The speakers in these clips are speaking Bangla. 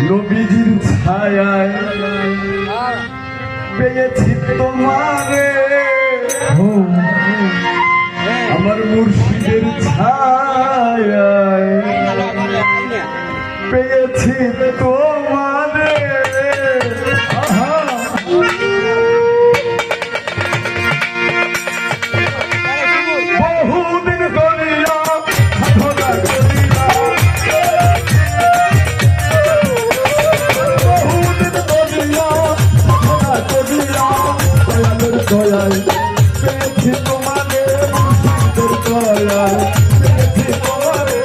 নবীজির ছায়ায় পেয়েছি তোমারে, আমার মুর্শিদের ছায়ায় পেয়েছি তোমারে। বহুদিন করিয়া সাধনা করিয়া, বহুদিন করিয়া সাধনা করিয়া দয়ালের দয়ায় পেয়েছি তোমারে, মুর্শিদের দয়ায় পেয়েছি তোমারে।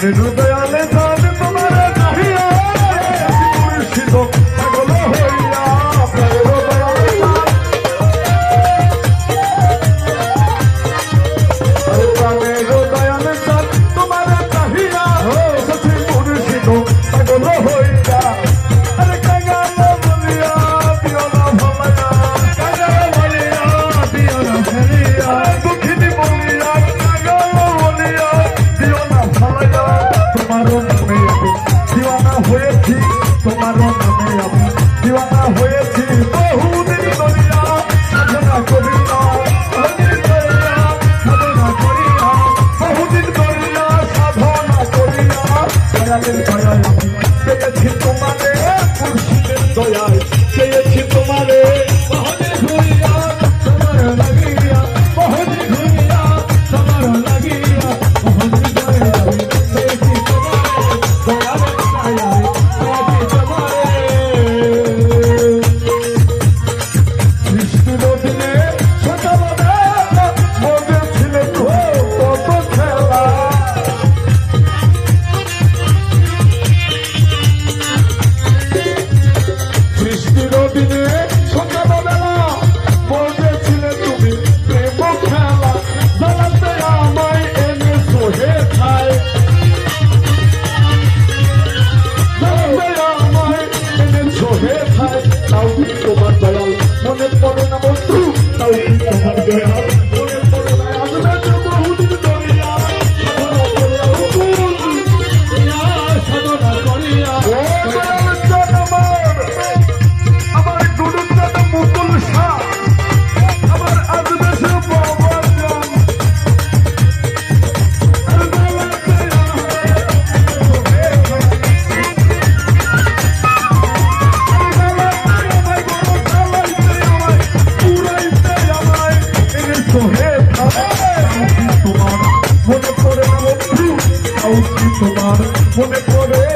হৃদয়ালে ধান তোমার চাহিয়া মুর্শিদ পাগল হইয়া, হৃদয়ালে ধান তোমার চাহিয়া মুর্শিদ পাগল হইয়া। আরে কাঙ্গাল বলিয়া দিও না ভামায়া, কাঙ্গাল বলিয়া দিও না ফেরিয়া, দুঃখিনী বলিয়া কাঙ্গাল বলিয়া দিও না ভামায়া। সোহে তোমার মনে পড়ে না বন্ধু, কাউ কি তোমার মনে পড়ে